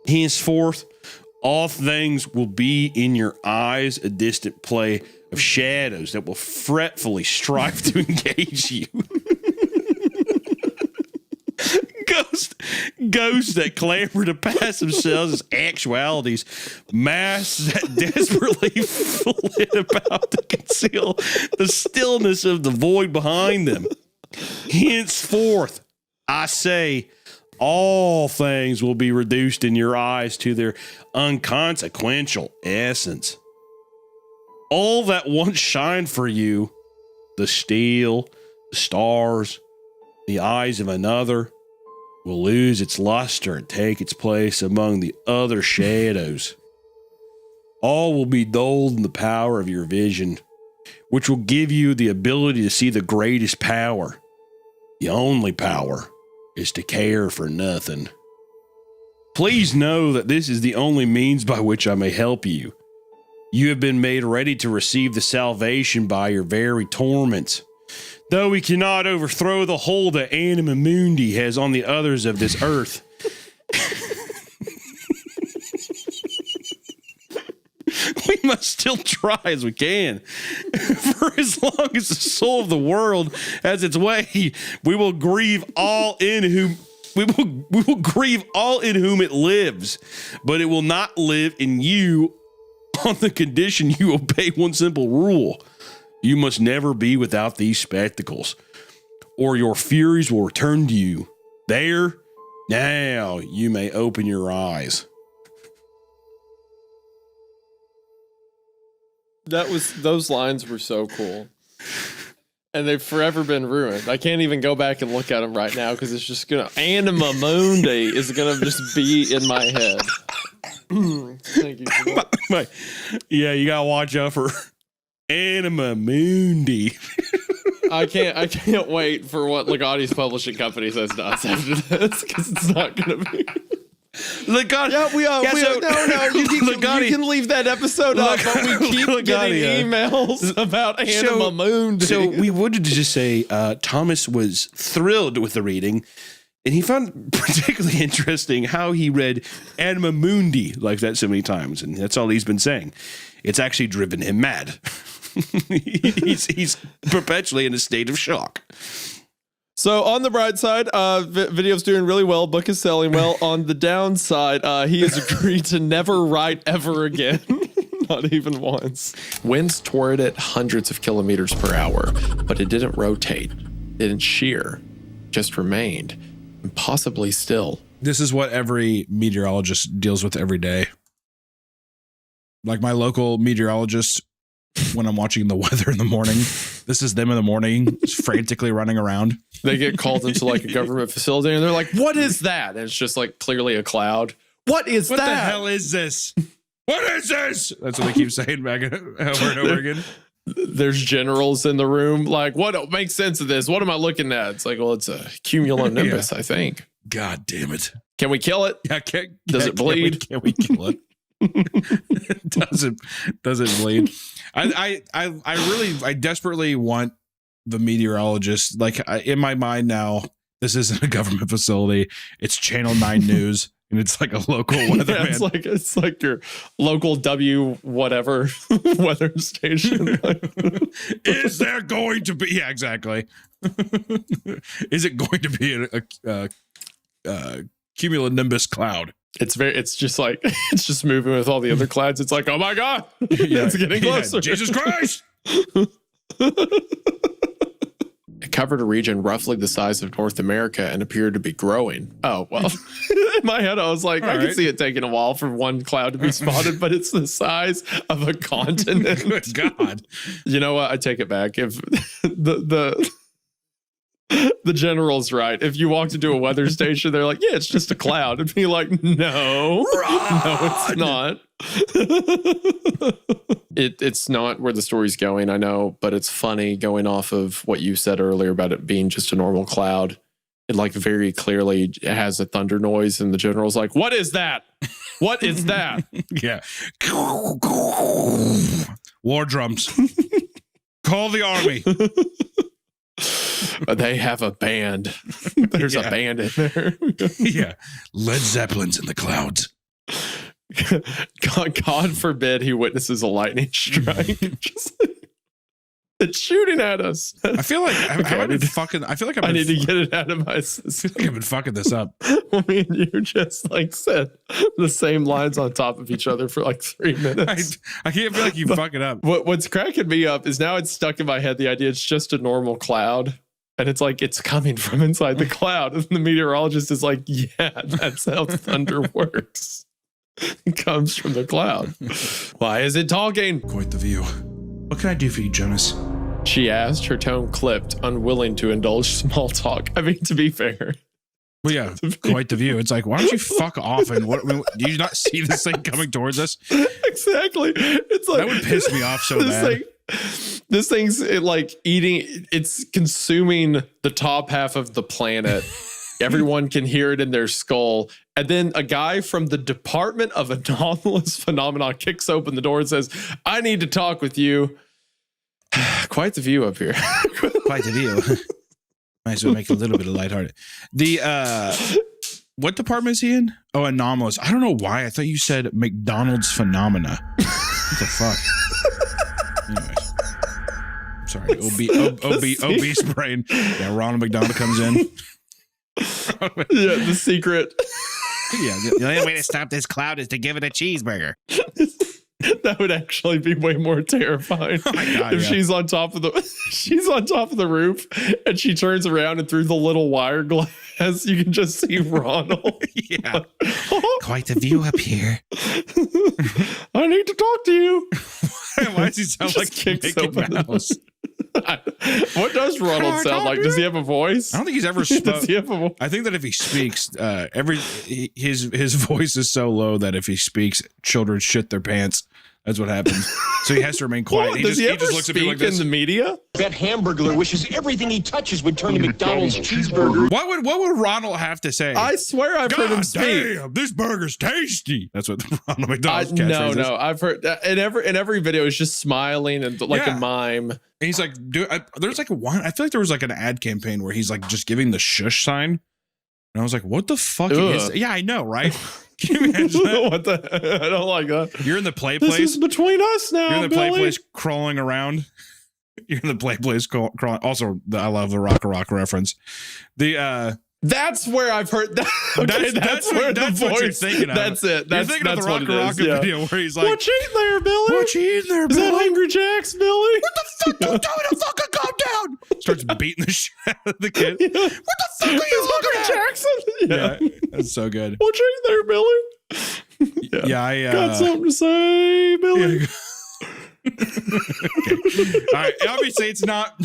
Speaker 2: Henceforth, all things will be in your eyes a distant play of shadows that will fretfully strive to engage you. Ghosts that clamor to pass themselves as actualities, masks that desperately flit about to conceal the stillness of the void behind them. Henceforth, I say, all things will be reduced in your eyes to their unconsequential essence. All that once shined for you, the steel, the stars, the eyes of another, will lose its luster and take its place among the other shadows. All will be dulled in the power of your vision, which will give you the ability to see the greatest power. The only power is to care for nothing. Please know that this is the only means by which I may help you. You have been made ready to receive the salvation by your very torments. Though we cannot overthrow the hold that Anima Mundi has on the others of this earth. We must still try as we can. For as long as the soul of the world has its way, we will grieve all in whom We will grieve all in whom it lives, but it will not live in you on the condition you obey one simple rule. You must never be without these spectacles, or your furies will return to you. There, now you may open your eyes.
Speaker 1: Those lines were so cool. And they've forever been ruined. I can't even go back and look at them right now because it's just gonna Anima Mundi is gonna just be in my head. Thank you for that.
Speaker 2: Yeah, you gotta watch out for Anima Mundi.
Speaker 1: I can't wait for what Legati's publishing company says to us after this because it's not gonna be.
Speaker 2: Legati,
Speaker 1: You can leave that episode up, but we keep getting emails about Anima Mundi.
Speaker 2: So we wanted to just say Thomas was thrilled with the reading, and he found particularly interesting how he read Anima Mundi like that so many times, and that's all he's been saying. It's actually driven him mad. he's perpetually in a state of shock.
Speaker 1: So on the bright side, video's doing really well. Book is selling well. On the downside, he has agreed to never write ever again. Not even once. Winds tore it at hundreds of kilometers per hour, but it didn't rotate, didn't shear, just remained, impossibly still.
Speaker 2: This is what every meteorologist deals with every day. Like my local meteorologist, when I'm watching the weather in the morning, this is them in the morning, frantically running around.
Speaker 1: They get called into like a government facility and they're like, what is that? And it's just like clearly a cloud. What is that?
Speaker 2: What the hell is this? What is this? That's what they keep saying back over and over again.
Speaker 1: There's generals in the room like, what makes sense of this? What am I looking at? It's like, well, it's a cumulonimbus, I think.
Speaker 2: God damn it.
Speaker 1: Can we kill it?
Speaker 2: Yeah,
Speaker 1: Does it bleed?
Speaker 2: Can we kill it? doesn't bleed. I desperately want the meteorologist, like in my mind now, this isn't a government facility. It's Channel 9 News. And it's like a local weatherman.
Speaker 1: Yeah, it's like your local W whatever weather station.
Speaker 2: Is there going to be? Yeah, exactly. Is it going to be a cumulonimbus cloud?
Speaker 1: It's just moving with all the other clouds. It's like, oh my God, it's getting closer.
Speaker 2: Yeah, Jesus Christ.
Speaker 1: It covered a region roughly the size of North America and appeared to be growing. Oh, well, in my head, I was like, I can see it taking a while for one cloud to be spotted, but it's the size of a continent.
Speaker 2: Good God.
Speaker 1: You know what? I take it back. If the general's right. If you walked into a weather station, they're like, yeah, it's just a cloud. It'd be like, no, it's not. It's not where the story's going, I know, but it's funny going off of what you said earlier about it being just a normal cloud. It like very clearly has a thunder noise, and the general's like, what is that? What is that?
Speaker 2: Yeah. War drums. Call the army.
Speaker 1: They have a band. There's a band in there.
Speaker 2: Yeah. Led Zeppelin's in the clouds.
Speaker 1: God forbid he witnesses a lightning strike. It's shooting at us.
Speaker 2: I feel like I need to
Speaker 1: get it out of my system.
Speaker 2: I've been fucking this up.
Speaker 1: Well, me and you just like said the same lines on top of each other for like 3 minutes.
Speaker 2: I can't feel like you fuck it up.
Speaker 1: What's cracking me up is now it's stuck in my head. The idea it's just a normal cloud. And it's like, it's coming from inside the cloud. And the meteorologist is like, yeah, that's how thunder works. It comes from the cloud. Why is it talking?
Speaker 2: Quite the view. What can I do for you, Jonas?
Speaker 1: She asked, her tone clipped, unwilling to indulge small talk. I mean, to be fair.
Speaker 2: Well, yeah, quite the view. It's like, why don't you fuck off? And do you not see this thing coming towards us?
Speaker 1: Exactly. It's like,
Speaker 2: that would piss me off so bad.
Speaker 1: This thing's it's consuming the top half of the planet. Everyone can hear it in their skull. And then a guy from the Department of Anomalous Phenomena kicks open the door and says, I need to talk with you. Quite the view up here.
Speaker 2: Quite the view. Might as well make it a little bit of lighthearted. What department is he in? Oh, anomalous. I don't know why. I thought you said McDonald's Phenomena. What the fuck? Anyways. I'm sorry. Obese brain. Yeah, Ronald McDonald comes in.
Speaker 1: Yeah, the secret.
Speaker 2: Yeah,
Speaker 4: The only way to stop this cloud is to give it a cheeseburger.
Speaker 1: That would actually be way more terrifying.
Speaker 2: Oh my God,
Speaker 1: if
Speaker 2: yeah.
Speaker 1: she's on top of the roof and she turns around and through the little wire glass you can just see Ronald.
Speaker 2: Yeah.
Speaker 4: Quite the view up here.
Speaker 1: I need to talk to you.
Speaker 2: Why does he sound like
Speaker 1: kicks
Speaker 2: Mickey
Speaker 1: open the
Speaker 2: Mouse?
Speaker 1: What does Ronald sound like? Does he have a voice?
Speaker 2: I don't think he's ever
Speaker 1: Does
Speaker 2: spoken.
Speaker 1: he have a voice?
Speaker 2: I think that if he speaks, his voice is so low that if he speaks, children shit their pants. That's what happens. So he has to remain quiet.
Speaker 1: What,
Speaker 2: he
Speaker 1: does
Speaker 2: just,
Speaker 1: he ever
Speaker 2: just looks at
Speaker 1: speak
Speaker 2: me like this.
Speaker 1: in the media?
Speaker 6: That hamburglar wishes everything he touches would turn to McDonald's cheeseburger.
Speaker 2: What would Ronald have to say?
Speaker 1: I swear I've heard him
Speaker 2: God
Speaker 1: speak.
Speaker 2: damn, this burger's tasty. That's what the Ronald McDonald's catchphrase is.
Speaker 1: No, I've heard that in every video. He's just smiling and like a mime.
Speaker 2: And he's like, there's like one. I feel like there was like an ad campaign where he's like just giving the shush sign, and I was like, what the fuck is? Yeah, I know, right? Can you imagine that?
Speaker 1: What the? I don't like that.
Speaker 2: You're in the play
Speaker 1: This
Speaker 2: place.
Speaker 1: is between us now.
Speaker 2: You're in the play
Speaker 1: Billy.
Speaker 2: place crawling around. You're in the play place crawling. Also, I love the Rock reference.
Speaker 1: That's where I've heard that. Okay, that's where the
Speaker 2: what
Speaker 1: voice.
Speaker 2: you're thinking of.
Speaker 1: That's it.
Speaker 2: You're
Speaker 1: That's
Speaker 2: thinking of the
Speaker 1: what
Speaker 2: Rock
Speaker 1: it is, yeah.
Speaker 2: video where he's like,
Speaker 1: What you eating there, Billy?
Speaker 2: "What you eating there,
Speaker 1: Is that
Speaker 2: Billy?
Speaker 1: Angry Jack's, Billy?
Speaker 2: What the fuck? Don't tell me to fucking calm down." Starts beating the shit out of the kid.
Speaker 1: Yeah.
Speaker 2: What the fuck are you looking at?
Speaker 1: Jackson? Yeah.
Speaker 2: Yeah, that's so good.
Speaker 1: What you eating there, Billy?
Speaker 2: Yeah, I
Speaker 1: Got something to say, Billy?
Speaker 2: Yeah. Okay. All right. Obviously, it's not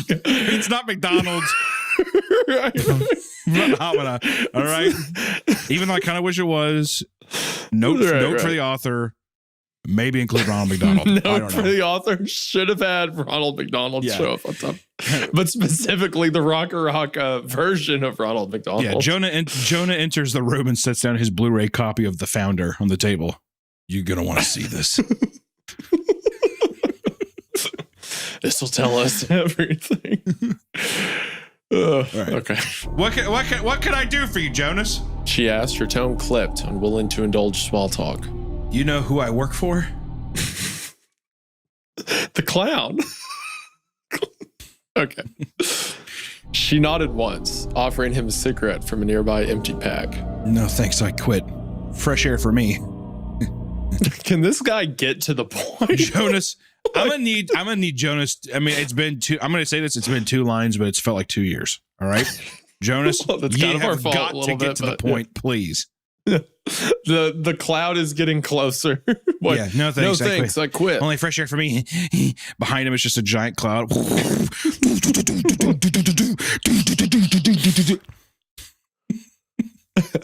Speaker 2: McDonald's. All right. Even though I kind of wish it was. Note for the author. Maybe include Ronald McDonald. I
Speaker 1: Note
Speaker 2: don't
Speaker 1: for
Speaker 2: know.
Speaker 1: the author should have had Ronald McDonald
Speaker 2: Yeah.
Speaker 1: show up on top, but specifically the Rock version of Ronald McDonald.
Speaker 2: Yeah, Jonah enters the room and sets down his Blu-ray copy of The Founder on the table. You're gonna want to see this.
Speaker 1: This will tell us everything.
Speaker 2: Right.
Speaker 1: Okay.
Speaker 2: What can I do for you, Jonas?
Speaker 1: She asked, her tone clipped, unwilling to indulge small talk.
Speaker 2: You know who I work for?
Speaker 1: The clown. Okay. She nodded once, offering him a cigarette from a nearby empty pack.
Speaker 2: No, thanks. I quit. Fresh air for me.
Speaker 1: Can this guy get to the point?
Speaker 2: Jonas, I'm gonna need Jonas. I mean, it's been I'm gonna say this. It's been 2 lines, but it's felt like 2 years. All right, Jonas,
Speaker 1: Well, that's
Speaker 2: you
Speaker 1: kind of our
Speaker 2: have
Speaker 1: fault
Speaker 2: got
Speaker 1: a
Speaker 2: to
Speaker 1: little
Speaker 2: get
Speaker 1: bit,
Speaker 2: to the
Speaker 1: but,
Speaker 2: point, please.
Speaker 1: The cloud is getting closer. What?
Speaker 2: Yeah, no thanks.
Speaker 1: No thanks. I quit.
Speaker 2: Only fresh air for me. Behind him is just a giant cloud.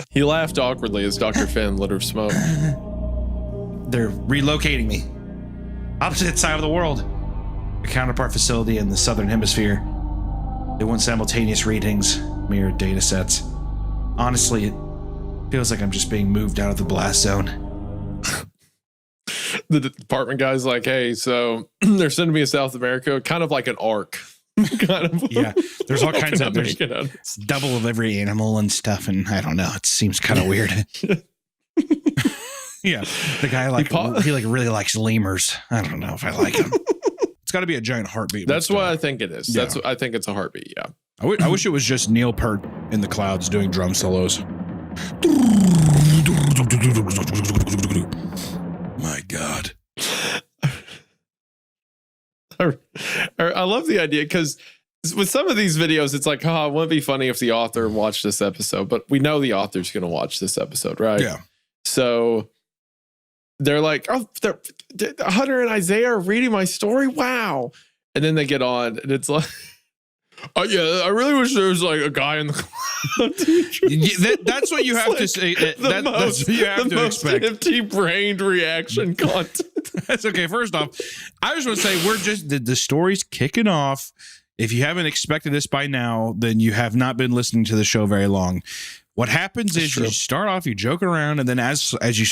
Speaker 1: He laughed awkwardly as Dr. Finn lit her smoke.
Speaker 2: They're relocating me. Opposite side of the world. A counterpart facility in the southern hemisphere. They want simultaneous readings, mirror data sets. Honestly, it feels like I'm just being moved out of the blast zone.
Speaker 1: The department guy's like, hey, so they're sending me to South America, kind of like an arc. Kind of.
Speaker 2: Yeah, there's all kinds of there's
Speaker 1: making it.
Speaker 2: double of every animal and stuff, and I don't know. It seems kind of weird. Yeah, the guy he really likes lemurs. I don't know if I like him. It's got to be a giant heartbeat.
Speaker 1: That's what I think it is.
Speaker 2: Yeah.
Speaker 1: That's what I think it's a heartbeat. Yeah.
Speaker 2: I wish it was just Neil Peart in the clouds doing drum solos. My God.
Speaker 1: I love the idea because with some of these videos, it's like, oh, it wouldn't be funny if the author watched this episode, but we know the author's going to watch this episode, right?
Speaker 2: Yeah.
Speaker 1: So they're like, oh, Hunter and Isaiah are reading my story. Wow. And then they get on and it's like, oh, yeah, I really wish there was like a guy in the cloud.
Speaker 2: That's what you have to say. That's what you have to expect.
Speaker 1: Empty-brained reaction content.
Speaker 2: That's okay. First off, I just want to say we're just the story's kicking off. If you haven't expected this by now, then you have not been listening to the show very long. What happens is you start off, you joke around, and then as you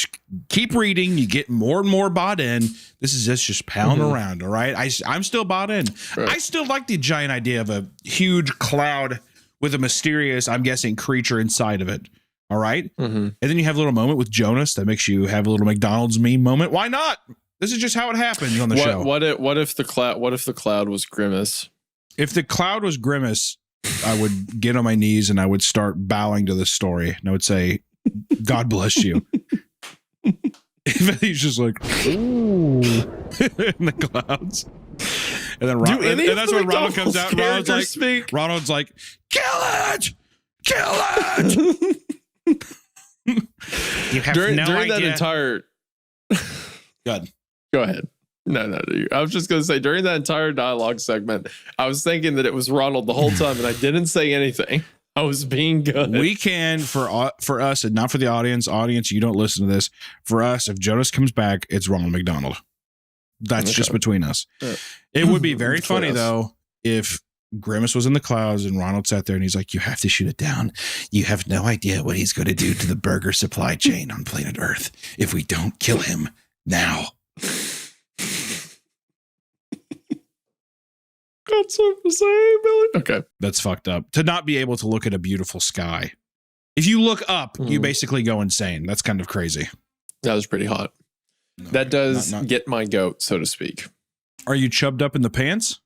Speaker 2: keep reading, you get more and more bought in. This is just pounding around, all right? I'm still bought in. Right. I still like the giant idea of a huge cloud with a mysterious, I'm guessing, creature inside of it, all right? Mm-hmm. And then you have a little moment with Jonas that makes you have a little McDonald's meme moment. Why not? This is just how it happens on the show.
Speaker 1: What if the cloud was Grimace?
Speaker 2: If the cloud was Grimace, I would get on my knees and I would start bowing to this story. And I would say, God bless you. And he's just like, ooh, in the clouds. And then and that's when Ronald comes out. Ronald's like, kill it! Kill it! You have
Speaker 1: during
Speaker 2: no idea.
Speaker 1: That entire.
Speaker 2: Good.
Speaker 1: Go ahead. No. I was just going to say, during that entire dialogue segment, I was thinking that it was Ronald the whole time, and I didn't say anything. I was being good.
Speaker 2: We can, for us, and not for the audience. Audience, you don't listen to this. For us, if Jonas comes back, it's Ronald McDonald. That's just between us. It would be very funny, though, if Grimace was in the clouds and Ronald sat there and he's like, you have to shoot it down. You have no idea what he's going to do to the burger supply chain on planet Earth if we don't kill him now.
Speaker 1: Got something to say, Billy? Okay.
Speaker 2: That's fucked up. To not be able to look at a beautiful sky. If you look up, you basically go insane. That's kind of crazy.
Speaker 1: That was pretty hot. No, that does get my goat, so to speak.
Speaker 2: Are you chubbed up in the pants?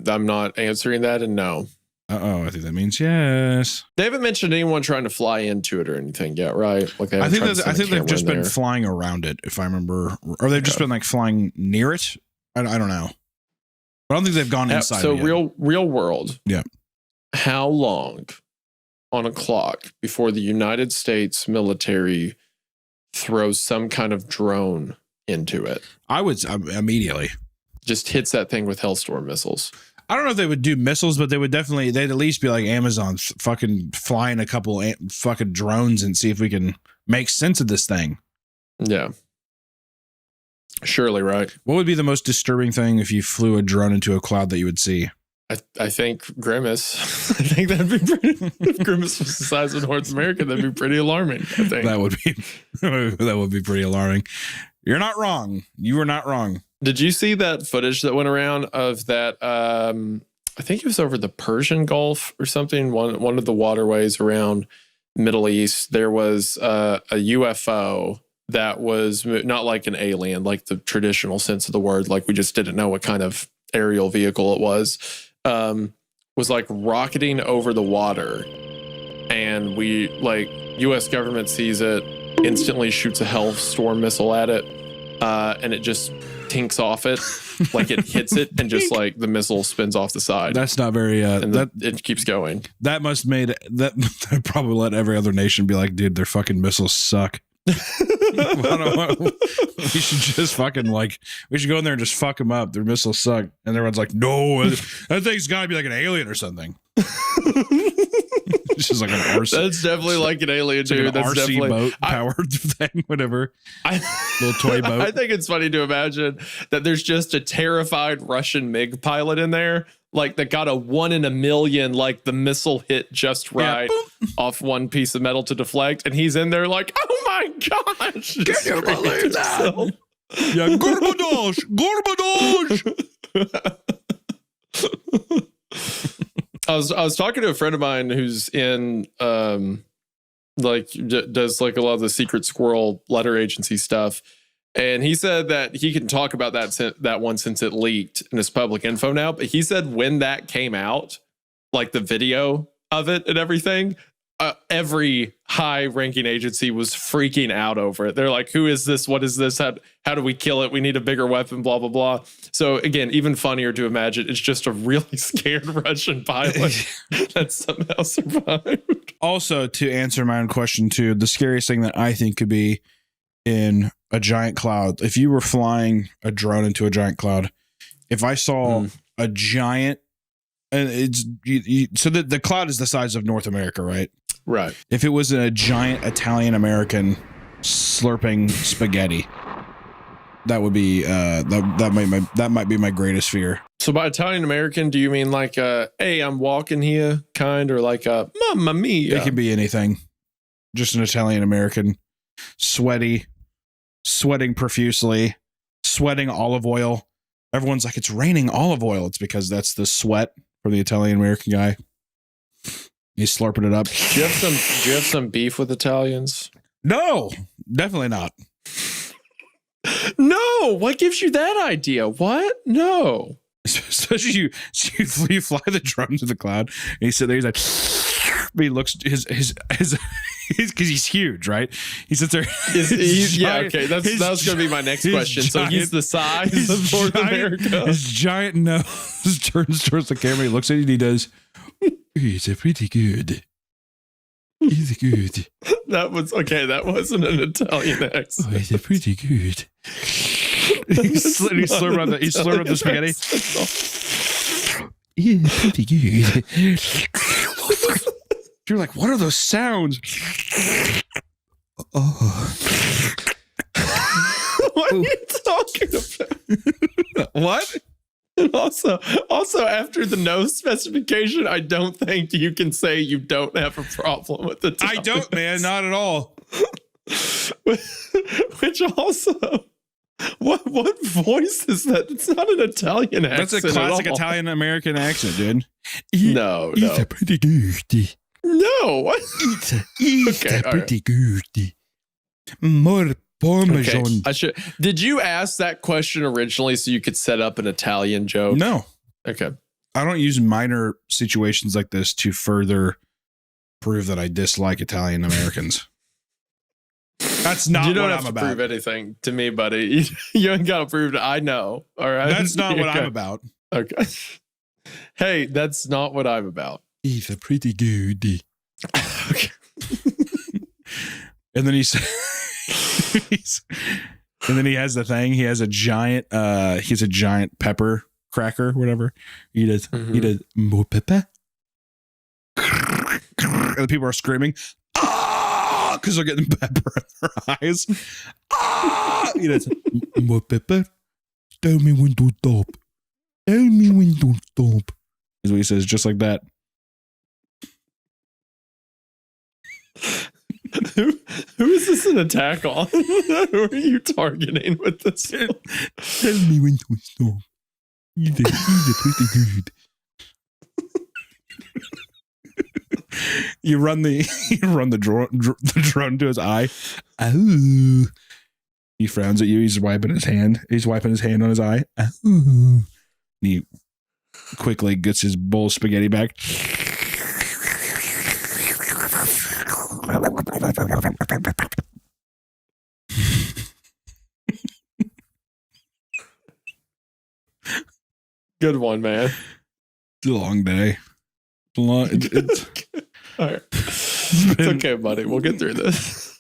Speaker 1: I'm not answering that, and no.
Speaker 2: I think that means yes.
Speaker 1: They haven't mentioned anyone trying to fly into it or anything yet, right? Like I
Speaker 2: think they've just been flying around it, if I remember. Or they've just been like flying near it. I don't know. I don't think they've gone inside.
Speaker 1: So real world.
Speaker 2: Yeah.
Speaker 1: How long on a clock before the United States military throws some kind of drone into it?
Speaker 2: I would immediately.
Speaker 1: Just hits that thing with Hellstorm missiles.
Speaker 2: I don't know if they would do missiles, but they'd at least be like Amazon, fucking flying a couple fucking drones and see if we can make sense of this thing.
Speaker 1: Yeah. Surely, right?
Speaker 2: What would be the most disturbing thing if you flew a drone into a cloud that you would see?
Speaker 1: I think Grimace. I think that'd be pretty. If Grimace was the size of North America, that'd be pretty alarming. I think
Speaker 2: that would be pretty alarming. You're not wrong. You were not wrong.
Speaker 1: Did you see that footage that went around of that? I think it was over the Persian Gulf or something. One of the waterways around Middle East. There was a UFO that was not like an alien, like the traditional sense of the word. Like we just didn't know what kind of aerial vehicle it was like rocketing over the water. And U.S. government sees it, instantly shoots a Hellstorm missile at it. And it just tinks off it, like it hits it, and just like the missile spins off the side.
Speaker 2: That's not very.
Speaker 1: It keeps going.
Speaker 2: That must made that probably let every other nation be like, dude, their fucking missiles suck. We should just fucking we should go in there and just fuck them up. Their missiles suck, and everyone's like, no, that thing's got to be like an alien or something. It's just like an RC.
Speaker 1: That's definitely like an alien, dude.
Speaker 2: Like
Speaker 1: that's
Speaker 2: RC
Speaker 1: definitely
Speaker 2: boat powered thing, whatever. Little toy boat.
Speaker 1: I think it's funny to imagine that there's just a terrified Russian MiG pilot in there, like that got a 1 in a million, like the missile hit just right off one piece of metal to deflect, and he's in there like, oh my gosh!
Speaker 5: Can you believe that?
Speaker 2: Yeah, Gorbadosh.
Speaker 1: I was talking to a friend of mine who's in does like a lot of the Secret Squirrel letter agency stuff, and he said that he can talk about that one since it leaked and it's public info now. But he said when that came out, like the video of it and everything, every high-ranking agency was freaking out over it. They're like, "Who is this? What is this? How do we kill it? We need a bigger weapon." Blah blah blah. So again, even funnier to imagine it's just a really scared Russian pilot that somehow survived.
Speaker 2: Also, to answer my own question too, the scariest thing that I think could be in a giant cloud. If you were flying a drone into a giant cloud, if I saw a giant, and so the cloud is the size of North America, right?
Speaker 1: Right.
Speaker 2: If it was a giant Italian American slurping spaghetti, that would be that might be my greatest fear.
Speaker 1: So by Italian American, do you mean like hey, I'm walking here kind, or like Mamma Mia?
Speaker 2: It can be anything. Just an Italian American, sweating profusely, sweating olive oil. Everyone's like, it's raining olive oil. It's because that's the sweat from the Italian American guy. He's slurping it up.
Speaker 1: Do you have some beef with Italians?
Speaker 2: No, definitely not.
Speaker 1: No, what gives you that idea? What? No.
Speaker 2: Especially you fly the drone to the cloud, and he's sitting there. He's like, but he looks his because he's huge, right? He sits there.
Speaker 1: Okay. That was going to be my next question. So he's the size of North America.
Speaker 2: His giant nose turns towards the camera. He looks at it and he does. It's a pretty good. It's good.
Speaker 1: That was okay. That wasn't an Italian accent.
Speaker 2: Oh, it's a pretty good. He slurred on the spaghetti.
Speaker 5: Yeah, pretty good.
Speaker 2: You're like, what are those sounds?
Speaker 5: Oh.
Speaker 1: What are you talking about?
Speaker 2: What?
Speaker 1: And also after the no specification, I don't think you can say you don't have a problem with the
Speaker 2: I don't, man, not at all.
Speaker 1: Which also, what voice is that? It's not an Italian accent.
Speaker 2: That's a classic
Speaker 1: at all.
Speaker 2: Italian American accent, dude.
Speaker 1: No.
Speaker 5: It's pretty good.
Speaker 1: No. What?
Speaker 5: It's
Speaker 1: Okay, all
Speaker 5: pretty good. More Parmesan.
Speaker 1: Okay. Did you ask that question originally so you could set up an Italian joke?
Speaker 2: No,
Speaker 1: Okay.
Speaker 2: I don't use minor situations like this to further prove that I dislike Italian Americans. That's not
Speaker 1: You don't
Speaker 2: what
Speaker 1: have
Speaker 2: I'm
Speaker 1: to
Speaker 2: about.
Speaker 1: prove anything to me, buddy. You ain't got to prove it. I know. All right.
Speaker 2: That's not what
Speaker 1: Okay.
Speaker 2: I'm about.
Speaker 1: Okay. Hey, that's not what I'm about.
Speaker 5: It's pretty good.
Speaker 1: Okay.
Speaker 2: And then he has the thing. He has a giant pepper cracker, whatever. He does
Speaker 5: More pepper.
Speaker 2: and the people are screaming, ah, because they're getting pepper in their eyes. Ah, he does.
Speaker 5: More pepper. Tell me when to stop. Tell me when to stop.
Speaker 2: Is what he says, just like that.
Speaker 1: Who is this an attack on? Who are you targeting with this?
Speaker 5: Tell me when to stop. He's pretty good.
Speaker 2: You run the drone to his eye.
Speaker 5: Oh.
Speaker 2: He frowns at you. He's wiping his hand. He's wiping his hand on his eye.
Speaker 5: Oh.
Speaker 2: And he quickly gets his bowl of spaghetti back.
Speaker 1: Good one, man.
Speaker 2: It's a long day. It's
Speaker 1: All right. It's okay, buddy. We'll get through this.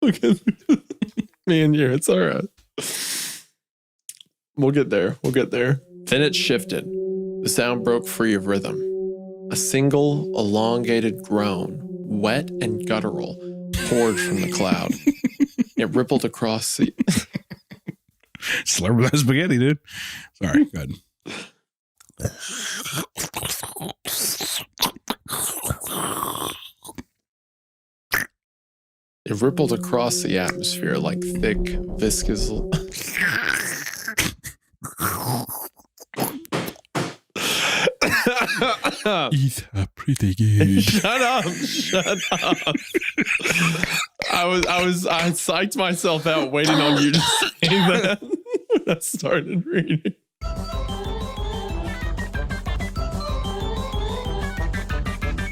Speaker 1: We'll get through this. Me and you. It's all right. We'll get there. Then it shifted. The sound broke free of rhythm. A single elongated groan, wet and guttural, poured from the cloud. It rippled across the...
Speaker 2: slurp that spaghetti, dude. Sorry, go ahead.
Speaker 1: It rippled across the atmosphere like thick, viscous...
Speaker 5: It's pretty good.
Speaker 1: Shut up. I psyched myself out waiting on you to say that when I started reading.